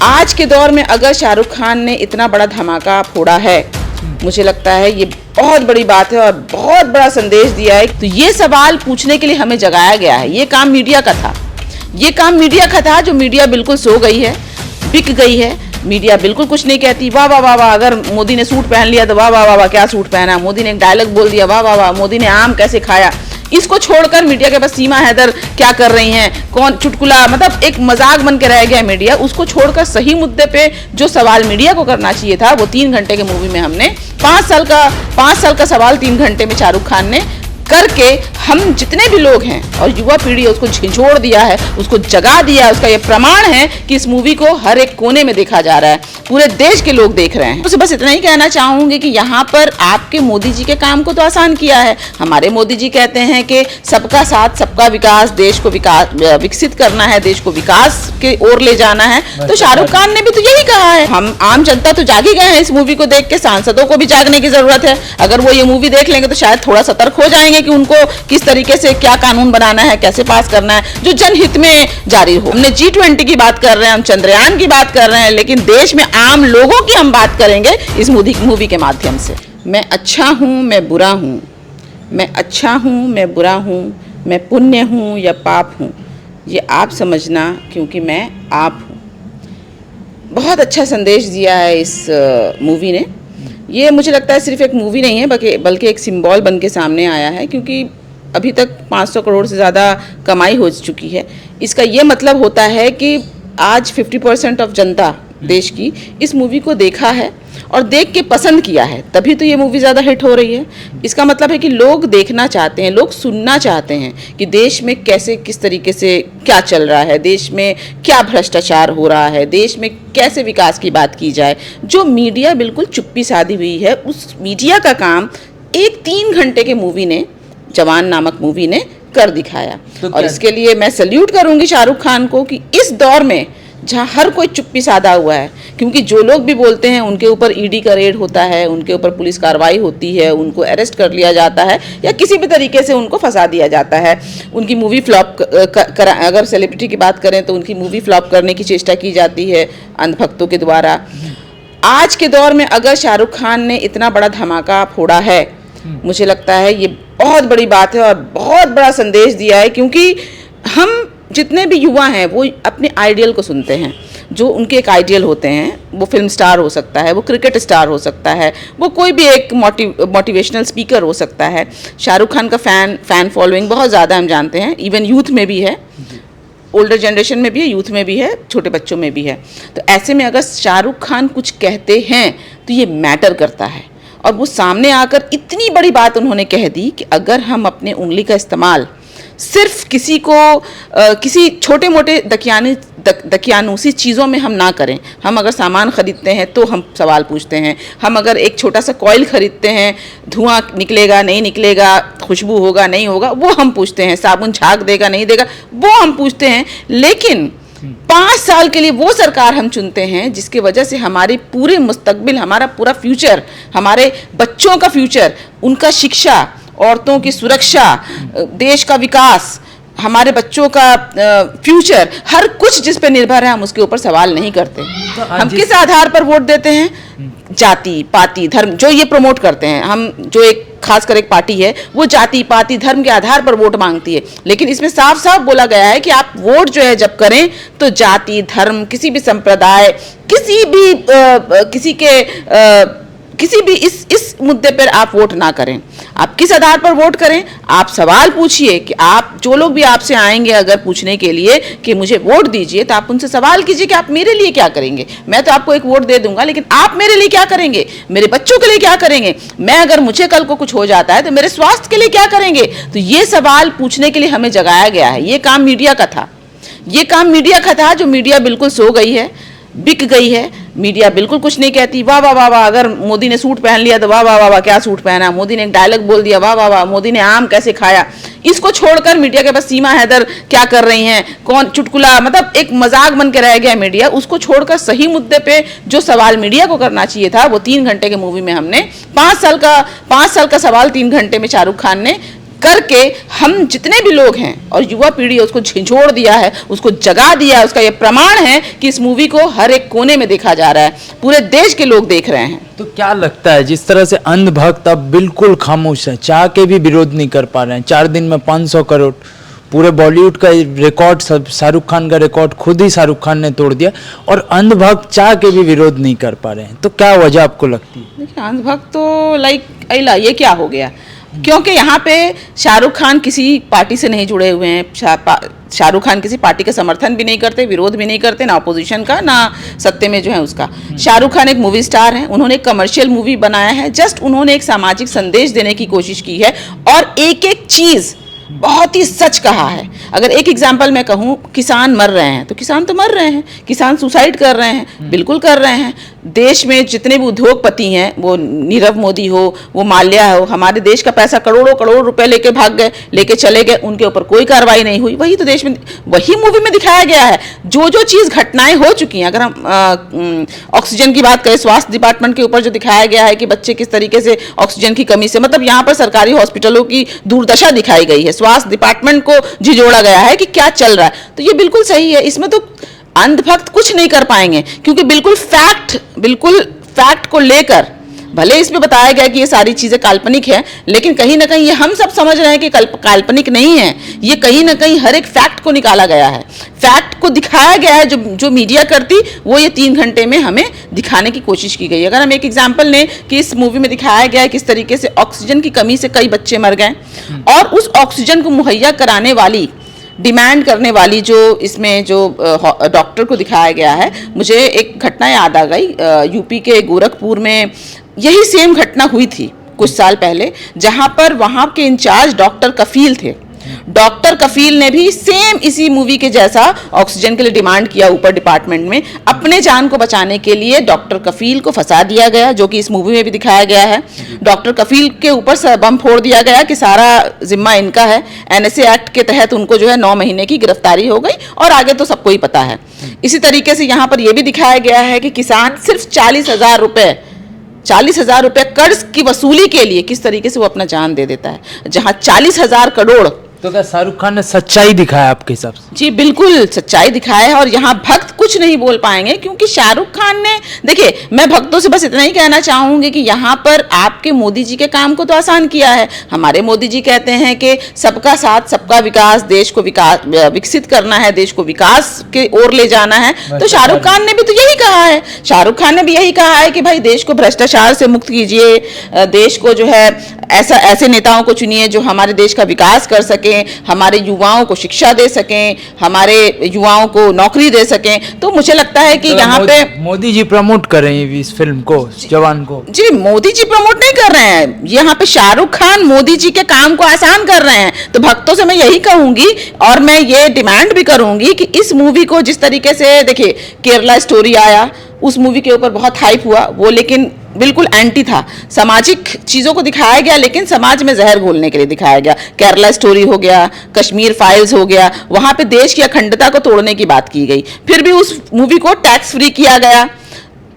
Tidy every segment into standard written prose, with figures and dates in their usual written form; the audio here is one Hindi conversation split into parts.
आज के दौर में अगर शाहरुख खान ने इतना बड़ा धमाका फोड़ा है, मुझे लगता है ये बहुत बड़ी बात है और बहुत बड़ा संदेश दिया है। तो ये सवाल पूछने के लिए हमें जगाया गया है। ये काम मीडिया का था, ये काम मीडिया का था, जो मीडिया बिल्कुल सो गई है, बिक गई है। मीडिया बिल्कुल कुछ नहीं कहती। वाह वाह वाह वाह, अगर मोदी ने सूट पहन लिया तो वाह वाह वाह वाह, क्या सूट पहना। मोदी ने एक डायलॉग बोल दिया, वाह वाह वाह, मोदी ने आम कैसे खाया। इसको छोड़कर मीडिया के पास सीमा हैदर क्या कर रही हैं, कौन चुटकुला, मतलब एक मजाक बन के रह गया मीडिया। उसको छोड़कर सही मुद्दे पे जो सवाल मीडिया को करना चाहिए था, वो 3 घंटे के मूवी में हमने 5 साल का सवाल 3 घंटे में शाहरुख खान ने करके हम जितने भी लोग हैं और युवा पीढ़ी उसको झिझोड़ दिया है, उसको जगा दिया है। उसका ये प्रमाण है कि इस मूवी को हर एक कोने में देखा जा रहा है, पूरे देश के लोग देख रहे हैं। तो बस इतना ही कहना चाहूंगी कि यहाँ पर आपके मोदी जी के काम को तो आसान किया है। हमारे मोदी जी कहते हैं कि सबका साथ सबका विकास, देश को विकसित करना है, देश को विकास के ओर ले जाना है। तो शाहरुख खान ने भी तो यही कहा है। हम आम जनता तो जागी गए हैं इस मूवी को देख के, सांसदों को भी जागने की जरूरत है। अगर वो ये मूवी देख लेंगे तो शायद थोड़ा सतर्क हो जाएंगे कि उनको किस तरीके से क्या कानून बनाना है, कैसे पास करना है, जो जनहित में जारी हो। हमने G20 की बात कर रहे हैं, हम चंद्रयान की बात कर रहे हैं, लेकिन देश में आम लोगों की हम बात करेंगे इस मूवी के माध्यम से। मैं अच्छा हूं, मैं बुरा हूं, मैं अच्छा हूं, मैं बुरा हूं, मैं पुण्य हूं या पाप हूं, ये आप समझना, क्योंकि मैं आप हूं। बहुत अच्छा संदेश दिया है इस मूवी ने। ये मुझे लगता है सिर्फ एक मूवी नहीं है, बल्कि एक सिंबल बन के सामने आया है, क्योंकि अभी तक 500 करोड़ से ज़्यादा कमाई हो चुकी है। इसका ये मतलब होता है कि आज 50% ऑफ जनता देश की इस मूवी को देखा है और देख के पसंद किया है, तभी तो ये मूवी ज़्यादा हिट हो रही है। इसका मतलब है कि लोग देखना चाहते हैं, लोग सुनना चाहते हैं कि देश में कैसे, किस तरीके से क्या चल रहा है, देश में क्या भ्रष्टाचार हो रहा है, देश में कैसे विकास की बात की जाए। जो मीडिया बिल्कुल चुप्पी साधी हुई है, उस मीडिया का काम एक 3 घंटे के मूवी ने, जवान नामक मूवी ने कर दिखाया। और इसके लिए मैं सल्यूट करूंगी शाहरुख खान को कि इस दौर में जहाँ हर कोई चुप्पी साधा हुआ है, क्योंकि जो लोग भी बोलते हैं उनके ऊपर ईडी का रेड होता है, उनके ऊपर पुलिस कार्रवाई होती है, उनको अरेस्ट कर लिया जाता है या किसी भी तरीके से उनको फंसा दिया जाता है। उनकी मूवी फ्लॉप अगर सेलिब्रिटी की बात करें तो उनकी मूवी फ्लॉप करने की चेष्टा की जाती है अंधभक्तों के द्वारा। आज के दौर में अगर शाहरुख खान ने इतना बड़ा धमाका फोड़ा है, मुझे लगता है ये बहुत बड़ी बात है और बहुत बड़ा संदेश दिया है। क्योंकि हम जितने भी युवा हैं वो अपने आइडियल को सुनते हैं, जो उनके एक आइडियल होते हैं। वो फिल्म स्टार हो सकता है, वो क्रिकेट स्टार हो सकता है, वो कोई भी एक मोटिवेशनल स्पीकर हो सकता है। शाहरुख खान का फैन फॉलोइंग बहुत ज़्यादा हम जानते हैं, इवन यूथ में भी है, ओल्डर जनरेशन में भी है, यूथ में भी है, छोटे बच्चों में भी है। तो ऐसे में अगर शाहरुख खान कुछ कहते हैं तो ये मैटर करता है। और वो सामने आकर इतनी बड़ी बात उन्होंने कह दी कि अगर हम अपने उंगली का इस्तेमाल सिर्फ किसी छोटे मोटे दकियानूसी चीज़ों में हम ना करें। हम अगर सामान खरीदते हैं तो हम सवाल पूछते हैं, हम अगर एक छोटा सा कॉइल खरीदते हैं, धुआं निकलेगा नहीं निकलेगा, खुशबू होगा नहीं होगा, वो हम पूछते हैं, साबुन झाग देगा नहीं देगा, वो हम पूछते हैं। लेकिन 5 साल के लिए वो सरकार हम चुनते हैं जिसकी वजह से हमारी पूरी मुस्तकबिल, हमारा पूरा फ्यूचर, हमारे बच्चों का फ्यूचर, उनका शिक्षा, औरतों की सुरक्षा, देश का विकास, हमारे बच्चों का फ्यूचर, हर कुछ जिस पे निर्भर है, हम उसके ऊपर सवाल नहीं करते। तो हम किस आधार पर वोट देते हैं? जाति पाति धर्म जो ये प्रमोट करते हैं। हम जो एक खासकर एक पार्टी है वो जाति पाति धर्म के आधार पर वोट मांगती है, लेकिन इसमें साफ साफ बोला गया है कि आप वोट जो है जब करें तो जाति धर्म, किसी भी संप्रदाय, किसी भी इस मुद्दे पर आप वोट ना करें। आप किस आधार पर वोट करें? आप सवाल पूछिए कि आप, जो लोग भी आपसे आएंगे अगर पूछने के लिए कि मुझे वोट दीजिए, तो आप उनसे सवाल कीजिए कि आप मेरे लिए क्या करेंगे। मैं तो आपको एक वोट दे दूंगा, लेकिन आप मेरे लिए क्या करेंगे, मेरे बच्चों के लिए क्या करेंगे, मैं अगर मुझे कल को कुछ हो जाता है तो मेरे स्वास्थ्य के लिए क्या करेंगे। तो ये सवाल पूछने के लिए हमें जगाया गया है। ये काम मीडिया का था, ये काम मीडिया का था, जो मीडिया बिल्कुल सो गई है, बिक गई है। मीडिया बिल्कुल कुछ नहीं कहती। वाह वाह वाह वाह, अगर मोदी ने सूट पहन लिया तो वाह वाह वाह वाह, क्या सूट पहना। मोदी ने एक डायलॉग बोल दिया, वाह वाह वाह, मोदी ने आम कैसे खाया। इसको छोड़कर मीडिया के पास सीमा हैदर क्या कर रही हैं, कौन चुटकुला, मतलब एक मजाक बन के रह गया मीडिया। उसको छोड़कर सही मुद्दे पे जो सवाल मीडिया को करना चाहिए था, वो 3 घंटे के मूवी में हमने 5 साल का सवाल 3 घंटे में शाहरुख खान ने करके हम जितने भी लोग हैं और युवा पीढ़ी उसको झिझोड़ दिया है, उसको जगा दिया है। उसका ये प्रमाण है कि इस मूवी को हर एक कोने में देखा जा रहा है, पूरे देश के लोग देख रहे हैं। तो क्या लगता है जिस तरह से अंधभक्त अब बिल्कुल खामोश है, चाह के भी विरोध नहीं कर पा रहे हैं, 4 दिन में 500 करोड़, पूरे बॉलीवुड का रिकॉर्ड, सब शाहरुख खान का रिकॉर्ड खुद ही शाहरुख खान ने तोड़ दिया, और अंधभक्त चाह के भी विरोध नहीं कर पा रहे हैं, तो क्या वजह आपको लगती है? देखिए, अंधभक्त तो लाइक अला ये क्या हो गया, क्योंकि यहाँ पे शाहरुख खान किसी पार्टी से नहीं जुड़े हुए हैं। शाहरुख खान किसी पार्टी का समर्थन भी नहीं करते, विरोध भी नहीं करते, ना अपोजिशन का ना सत्य में जो है उसका। शाहरुख खान एक मूवी स्टार हैं, उन्होंने एक कमर्शियल मूवी बनाया है, जस्ट उन्होंने एक सामाजिक संदेश देने की कोशिश की है और एक एक चीज़ बहुत ही सच कहा है। अगर एक एग्जाम्पल मैं कहूँ, किसान मर रहे हैं तो किसान तो मर रहे हैं, किसान सुसाइड कर रहे हैं, बिल्कुल कर रहे हैं। देश में जितने भी उद्योगपति हैं, वो नीरव मोदी हो, वो माल्या हो, हमारे देश का पैसा करोड़ों करोड़ रुपए लेके भाग गए, लेके चले गए, उनके ऊपर कोई कार्रवाई नहीं हुई। वही तो देश में, वही मूवी में दिखाया गया है। जो जो चीज़ घटनाएं हो चुकी हैं, अगर हम ऑक्सीजन की बात करें, स्वास्थ्य डिपार्टमेंट के ऊपर जो दिखाया गया है कि बच्चे किस तरीके से ऑक्सीजन की कमी से, मतलब यहाँ पर सरकारी हॉस्पिटलों की दुर्दशा दिखाई गई है, स्वास्थ्य डिपार्टमेंट को झिझोड़ा गया है कि क्या चल रहा है, तो ये बिल्कुल सही है। इसमें तो अंधभक्त कुछ नहीं कर पाएंगे, क्योंकि बिल्कुल फैक्ट को लेकर, भले इसमें बताया गया कि ये सारी चीजें काल्पनिक है, लेकिन कहीं ना कहीं ये हम सब समझ रहे हैं कि काल्पनिक नहीं है, ये कहीं ना कहीं हर एक फैक्ट को निकाला गया है, फैक्ट को दिखाया गया है। जो मीडिया करती वो ये 3 घंटे में हमें दिखाने की कोशिश की गई। अगर हम एक एग्जाम्पल लें कि इस मूवी में दिखाया गया है किस तरीके से ऑक्सीजन की कमी से कई बच्चे मर गए, और उस ऑक्सीजन को मुहैया कराने वाली, डिमांड करने वाली जो इसमें जो डॉक्टर को दिखाया गया है, मुझे एक घटना याद आ गई। यूपी के गोरखपुर में यही सेम घटना हुई थी कुछ साल पहले, जहां पर वहां के इंचार्ज डॉक्टर कफील थे। डॉक्टर कफील ने भी सेम इसी मूवी के जैसा ऑक्सीजन के लिए डिमांड किया ऊपर डिपार्टमेंट में। अपने जान को बचाने के लिए डॉक्टर कफील को फंसा दिया गया, जो कि इस मूवी में भी दिखाया गया है। डॉक्टर कफील के ऊपर बम फोड़ दिया गया कि सारा जिम्मा इनका है। एनएसए एक्ट के तहत उनको जो है 9 महीने की गिरफ्तारी हो गई, और आगे तो सबको ही पता है। इसी तरीके से यहाँ पर यह भी दिखाया गया है कि किसान सिर्फ 40,000 रुपए कर्ज की वसूली के लिए किस तरीके से वो अपना जान दे देता है, जहां 40,000 करोड़। तो क्या शाहरुख खान ने सच्चाई दिखाया आपके हिसाब से? जी बिल्कुल सच्चाई दिखाया है, और यहाँ भक्त कुछ नहीं बोल पाएंगे, क्योंकि शाहरुख खान ने, देखिए, मैं भक्तों से बस इतना ही कहना चाहूंगी कि यहाँ पर आपके मोदी जी के काम को तो आसान किया है। हमारे मोदी जी कहते हैं कि सबका साथ सबका विकास, देश को विकसित करना है, देश को विकास के ओर ले जाना है। तो शाहरुख खान ने भी तो यही कहा है, शाहरुख खान ने भी यही कहा है कि भाई देश को भ्रष्टाचार से मुक्त कीजिए, देश को जो है ऐसे नेताओं को चुनिए जो हमारे देश का विकास कर सके, हमारे युवाओं को शिक्षा दे सकें, हमारे युवाओं को नौकरी दे सकें। तो मुझे लगता है कि यहाँ पे मोदी जी प्रमोट कर रहे हैं इस फिल्म को, जवान को। जी, मोदी जी प्रमोट नहीं कर रहे हैं, यहाँ पे शाहरुख खान मोदी जी के काम को आसान कर रहे हैं। तो भक्तों से मैं यही कहूंगी, और मैं ये डिमांड भी करूंगी कि इस मूवी को जिस तरीके से, देखिए, केरला स्टोरी आया, उस मूवी के ऊपर बहुत हाइप हुआ, वो लेकिन बिल्कुल एंटी था। सामाजिक चीज़ों को दिखाया गया, लेकिन समाज में जहर घोलने के लिए दिखाया गया। केरला स्टोरी हो गया, कश्मीर फाइल्स हो गया, वहाँ पे देश की अखंडता को तोड़ने की बात की गई। फिर भी उस मूवी को टैक्स फ्री किया गया।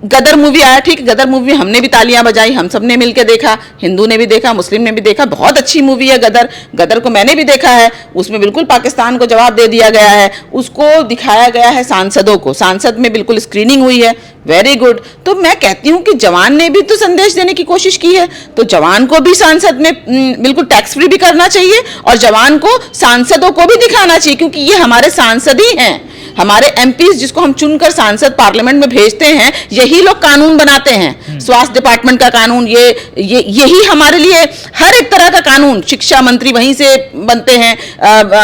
गदर मूवी आया, ठीक, गदर मूवी हमने भी तालियां बजाई, हम सब ने मिलकर देखा, हिंदू ने भी देखा, मुस्लिम ने भी देखा, बहुत अच्छी मूवी है गदर। गदर को मैंने भी देखा है, उसमें बिल्कुल पाकिस्तान को जवाब दे दिया गया है। उसको दिखाया गया है सांसदों को, सांसद में बिल्कुल स्क्रीनिंग हुई है, वेरी गुड। तो मैं कहती हूँ कि जवान ने भी तो संदेश देने की कोशिश की है, तो जवान को भी सांसद में बिल्कुल टैक्स फ्री भी करना चाहिए, और जवान को सांसदों को भी दिखाना चाहिए, क्योंकि ये हमारे सांसद ही हैं, हमारे एमपीज जिसको हम चुनकर सांसद पार्लियामेंट में भेजते हैं, यही लोग कानून बनाते हैं। स्वास्थ्य डिपार्टमेंट का कानून, यही हमारे लिए हर एक तरह का कानून, शिक्षा मंत्री वहीं से बनते हैं,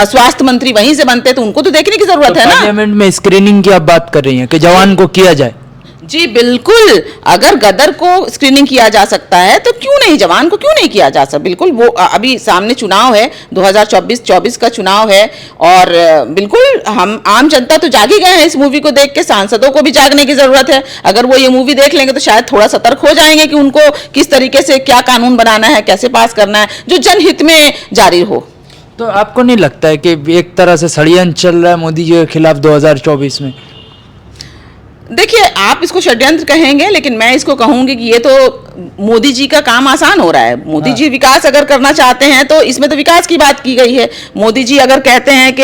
स्वास्थ्य मंत्री वहीं से बनते हैं, तो उनको तो देखने की जरूरत है ना। पार्लियामेंट में स्क्रीनिंग की आप बात कर रही हैं कि जवान को किया जाए। जी बिल्कुल, अगर गदर को स्क्रीनिंग किया जा सकता है तो क्यों नहीं, जवान को क्यों नहीं किया जा सकता। बिल्कुल, वो अभी सामने चुनाव है, 2024 का चुनाव है, और बिल्कुल हम आम जनता तो जाग ही गए हैं इस मूवी को देख के, सांसदों को भी जागने की जरूरत है। अगर वो ये मूवी देख लेंगे तो शायद थोड़ा सतर्क हो जाएंगे कि उनको किस तरीके से क्या कानून बनाना है, कैसे पास करना है, जो जनहित में जारी हो। तो आपको नहीं लगता है कि एक तरह से षड्यंत्र चल रहा है मोदी जी के खिलाफ 2024 में? देखिए, आप इसको षड्यंत्र कहेंगे, लेकिन मैं इसको कहूंगी कि ये तो मोदी जी का काम आसान हो रहा है। मोदी जी विकास अगर करना चाहते हैं तो इसमें तो विकास की बात की गई है। मोदी जी अगर कहते हैं कि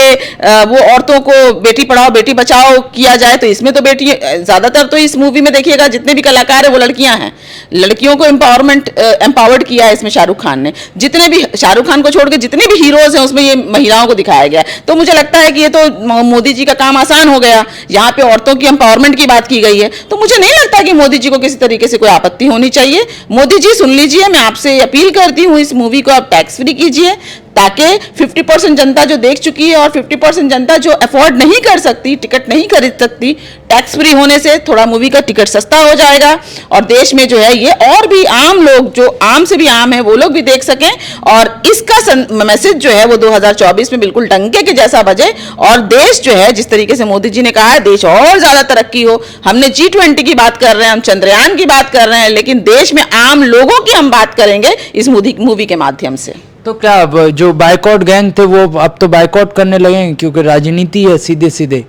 वो औरतों को बेटी पढ़ाओ बेटी बचाओ किया जाए, तो इसमें तो बेटी, ज्यादातर तो इस मूवी में देखिएगा जितने भी कलाकार है वो लड़कियां हैं। लड़कियों को एम्पावर्ड किया है इसमें शाहरुख खान ने। जितने भी, शाहरुख खान को छोड़ के जितने भी हीरोज हैं उसमें ये महिलाओं को दिखाया गया है। तो मुझे लगता है कि ये तो मोदी जी का काम आसान हो गया। यहाँ पे औरतों की एम्पावरमेंट की बात की गई है, तो मुझे नहीं लगता कि मोदी जी को किसी तरीके से कोई आपत्ति होनी चाहिए। मोदी जी सुन लीजिए, मैं आपसे अपील करती हूँ, इस मूवी को आप टैक्स फ्री कीजिए, ताकि 50% जनता जो देख चुकी है और 50% जनता जो अफोर्ड नहीं कर सकती, टिकट नहीं खरीद सकती, टैक्स फ्री होने से थोड़ा मूवी का टिकट सस्ता हो जाएगा और देश में जो है ये और भी आम लोग, जो आम से भी आम है, वो लोग भी देख सकें और इसका मैसेज जो है वो 2024 में बिल्कुल डंके के जैसा बजे और देश जो है, जिस तरीके से मोदी जी ने कहा है, देश और ज्यादा तरक्की हो। हमने G20 की बात कर रहे हैं, हम चंद्रयान की बात कर रहे हैं, लेकिन देश में आम लोगों की हम बात करेंगे इस मूवी के माध्यम से। तो क्या अब जो बाइकआउट गैंग थे वो अब तो बाइकआउट करने लगे हैं, क्योंकि राजनीति है, सीधे सीधे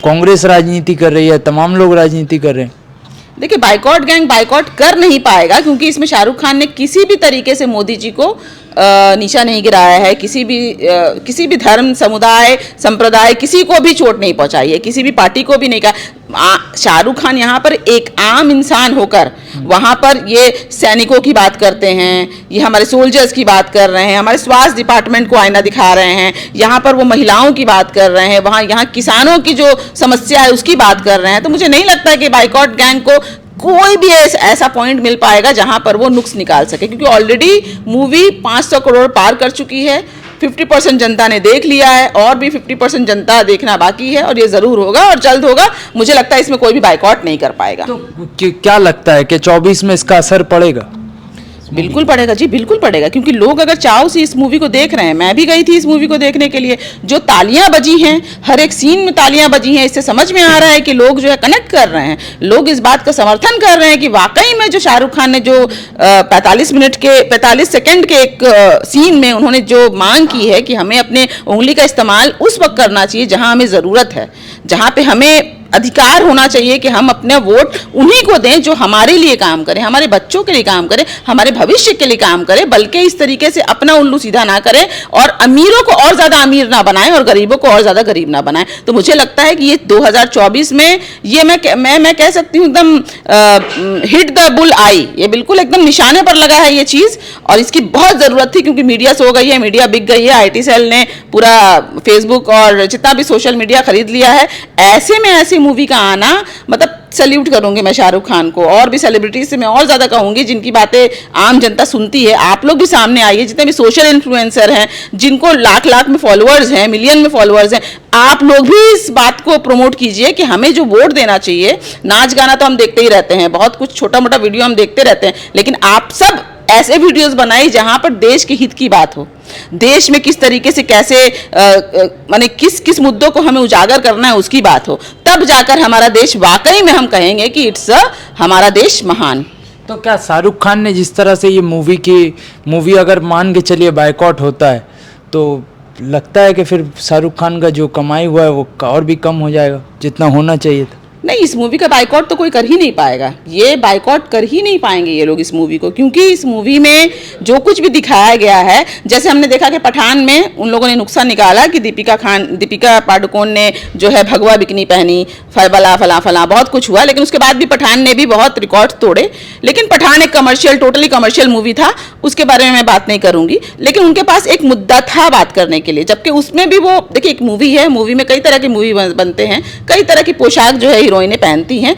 कांग्रेस राजनीति कर रही है, तमाम लोग राजनीति कर रहे हैं। देखिए, बाइकआउट गैंग बाइकआउट कर नहीं पाएगा, क्योंकि इसमें शाहरुख खान ने किसी भी तरीके से मोदी जी को नीचा नहीं गिराया है। किसी भी धर्म, समुदाय, संप्रदाय, किसी को भी चोट नहीं पहुंचाई है, किसी भी पार्टी को भी नहीं कहा। शाहरुख खान यहाँ पर एक आम इंसान होकर वहाँ पर ये सैनिकों की बात करते हैं, ये हमारे सोल्जर्स की बात कर रहे हैं, हमारे स्वास्थ्य डिपार्टमेंट को आईना दिखा रहे हैं, यहाँ पर वो महिलाओं की बात कर रहे हैं, वहाँ यहाँ किसानों की जो समस्या है उसकी बात कर रहे हैं। तो मुझे नहीं लगता कि बाइकआउट गैंग को कोई भी ऐसा पॉइंट मिल पाएगा जहां पर वो नुक्स निकाल सके, क्योंकि ऑलरेडी मूवी 500 करोड़ पार कर चुकी है। 50% जनता ने देख लिया है और भी 50% जनता देखना बाकी है और ये जरूर होगा और जल्द होगा। मुझे लगता है इसमें कोई भी बाइकआउट नहीं कर पाएगा। तो क्या लगता है कि 24 में इसका असर पड़ेगा? बिल्कुल पड़ेगा जी, बिल्कुल पड़ेगा, क्योंकि लोग अगर चाव से इस मूवी को देख रहे हैं, मैं भी गई थी इस मूवी को देखने के लिए, जो तालियां बजी हैं, हर एक सीन में तालियां बजी हैं, इससे समझ में आ रहा है कि लोग जो है कनेक्ट कर रहे हैं, लोग इस बात का समर्थन कर रहे हैं कि वाकई में जो शाहरुख खान ने जो 45 सेकंड के एक सीन में उन्होंने जो मांग की है कि हमें अपने उंगली का इस्तेमाल उस वक्त करना चाहिए जहां हमें जरूरत है, जहां पे हमें अधिकार होना चाहिए कि हम अपने वोट उन्हीं को दें जो हमारे लिए काम करें, हमारे बच्चों के लिए काम करें, हमारे भविष्य के लिए काम करें, बल्कि इस तरीके से अपना उल्लू सीधा ना करें और अमीरों को और ज्यादा अमीर ना बनाएं और गरीबों को और ज्यादा गरीब ना बनाएं। तो मुझे लगता है कि ये 2024 में ये मैं कह सकती हूँ एकदम हिट द बुल आई, ये बिल्कुल एकदम निशाने पर लगा है ये चीज और इसकी बहुत जरूरत थी, क्योंकि मीडिया सो गई है, मीडिया बिक गई है, IT सेल ने पूरा फेसबुक और जितना भी सोशल मीडिया खरीद लिया है। ऐसे में ऐसी मूवी का आना, मतलब सैल्यूट करूंगी मैं शाहरुख खान को, और भी सेलिब्रिटीज से मैं और ज्यादा कहूंगी जिनकी बातें आम जनता सुनती है। आप लोग भी सामने आइए, जितने भी सोशल इन्फ्लुएंसर हैं, जिनको लाख लाख में फॉलोअर्स हैं, मिलियन में फॉलोअर्स हैं, आप लोग भी इस बात को प्रमोट कीजिए कि हमें जो वोट देना चाहिए, नाच गाना तो हम देखते ही रहते हैं, बहुत कुछ छोटा मोटा वीडियो हम देखते रहते हैं, लेकिन आप सब ऐसे वीडियोस बनाइए जहां पर देश के हित की बात हो, देश में किस तरीके से कैसे माने किस मुद्दों को हमें उजागर करना है उसकी बात हो, तब जाकर हमारा देश वाकई में हम कहेंगे कि हमारा देश महान। तो क्या शाहरुख खान ने जिस तरह से ये मूवी अगर मान के चलिए बाइकआउट होता है, तो लगता है कि फिर शाहरुख खान का जो कमाई हुआ है वो और भी कम हो जाएगा जितना होना चाहिए था? नहीं, इस मूवी का बाइकआउट तो कोई कर ही नहीं पाएगा, ये बाइकआउट कर ही नहीं पाएंगे ये लोग इस मूवी को, क्योंकि इस मूवी में जो कुछ भी दिखाया गया है, जैसे हमने देखा कि पठान में उन लोगों ने नुक्सान निकाला कि दीपिका पादुकोण ने जो है भगवा बिकनी पहनी, फला बहुत कुछ हुआ, लेकिन उसके बाद भी पठान ने भी बहुत रिकॉर्ड तोड़े। लेकिन पठान एक टोटली कमर्शियल मूवी था, उसके बारे में मैं बात नहीं करूंगी, लेकिन उनके पास एक मुद्दा था बात करने के लिए, जबकि उसमें भी वो देखिए एक मूवी है, मूवी में कई तरह की मूवी बनते हैं, कई तरह की पोशाक जो है हीरोइनें पहनती हैं,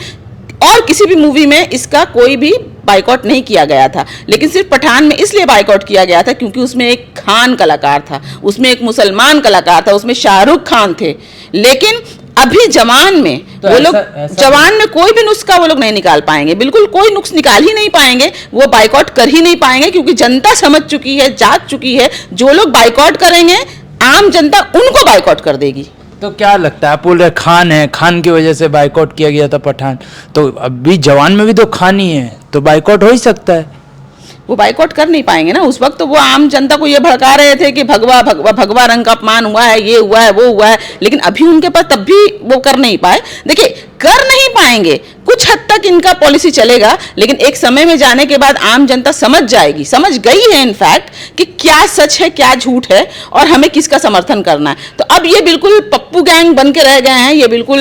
और किसी भी मूवी में इसका कोई भी बाइकआउट नहीं किया गया था, लेकिन सिर्फ पठान में इसलिए बाइकआउट किया गया था क्योंकि उसमें एक खान कलाकार था, उसमें एक मुसलमान कलाकार था, उसमें शाहरुख खान थे। लेकिन अभी जवान में तो वो लोग जवान में कोई भी नुस्खा वो लोग नहीं निकाल पाएंगे, बिल्कुल कोई नुस्ख निकाल ही नहीं पाएंगे, वो बाइकआउट कर ही नहीं पाएंगे, क्योंकि जनता समझ चुकी है, जाग चुकी है, जो लोग बाइकआउट करेंगे आम जनता उनको बाइकआउट कर देगी। तो क्या लगता है, आप बोल रहे खान है, खान की वजह से बाइकआउट किया गया था पठान, तो अभी जवान में भी तो खान ही है, तो बाइकआउट हो ही सकता है। वो बाइकआउट कर नहीं पाएंगे ना, उस वक्त तो वो आम जनता को ये भड़का रहे थे कि भगवा रंग का अपमान हुआ है, ये हुआ है, वो हुआ है, लेकिन अभी उनके पास तब भी वो कर नहीं पाए। देखिए, कर नहीं पाएंगे, कुछ हद तक इनका पॉलिसी चलेगा, लेकिन एक समय में जाने के बाद आम जनता समझ जाएगी, समझ गई है इनफैक्ट, कि क्या सच है क्या झूठ है और हमें किसका समर्थन करना है। तो अब ये बिल्कुल पप्पू गैंग बन के रह गए हैं, ये बिल्कुल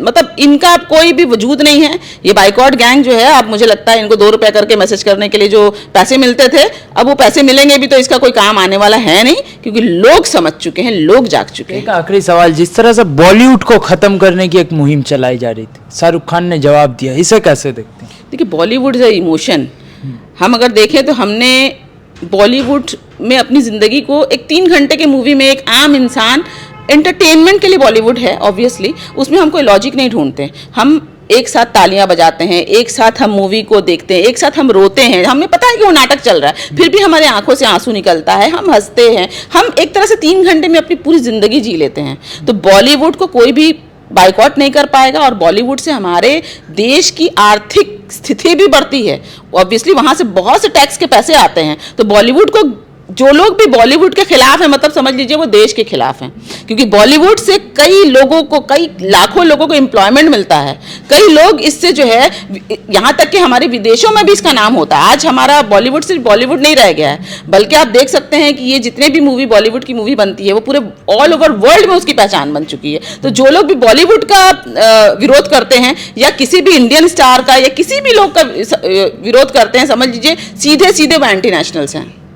मतलब इनका अब कोई भी वजूद नहीं है। ये बाइकॉट गैंग जो है, अब मुझे लगता है इनको 2 रुपए करके मैसेज करने के लिए जो पैसे मिलते थे, अब वो पैसे मिलेंगे भी तो इसका कोई काम आने वाला है नहीं, क्योंकि लोग समझ चुके हैं, लोग जाग चुके हैं। एक आखिरी सवाल, जिस तरह से बॉलीवुड को खत्म करने की एक मुहिम चलाई जा रही थी, शाहरुख खान ने जवाब दिया, इसे कैसे देखते हैं? देखिए, बॉलीवुड इज इमोशन। हम अगर देखें तो हमने बॉलीवुड में अपनी जिंदगी को एक 3 घंटे के मूवी में, एक आम इंसान एंटरटेनमेंट के लिए बॉलीवुड है ऑब्वियसली, उसमें हम कोई लॉजिक नहीं ढूंढते। हम एक साथ तालियां बजाते हैं, एक साथ हम मूवी को देखते हैं, एक साथ हम रोते हैं, हमें पता है कि वो नाटक चल रहा है, फिर भी हमारे आंखों से आंसू निकलता है, हम हंसते हैं, हम एक तरह से 3 घंटे में अपनी पूरी जिंदगी जी लेते हैं। तो बॉलीवुड को कोई भी बाइकॉट नहीं कर पाएगा, और बॉलीवुड से हमारे देश की आर्थिक स्थिति भी बढ़ती है। ऑब्वियसली वहां से बहुत से टैक्स के पैसे आते हैं, तो बॉलीवुड को, जो लोग भी बॉलीवुड के खिलाफ हैं, मतलब समझ लीजिए वो देश के खिलाफ हैं, क्योंकि बॉलीवुड से कई लोगों को, कई लाखों लोगों को एम्प्लॉयमेंट मिलता है। कई लोग इससे जो है, यहाँ तक कि हमारे विदेशों में भी इसका नाम होता है। आज हमारा बॉलीवुड सिर्फ बॉलीवुड नहीं रह गया है, बल्कि आप देख सकते हैं कि ये जितने भी मूवी, बॉलीवुड की मूवी बनती है, वो पूरे ऑल ओवर वर्ल्ड में उसकी पहचान बन चुकी है। तो जो लोग भी बॉलीवुड का विरोध करते हैं, या किसी भी इंडियन स्टार का या किसी भी लोग का विरोध करते हैं, समझ लीजिए सीधे सीधे वो एंटी नेशनल्स हैं।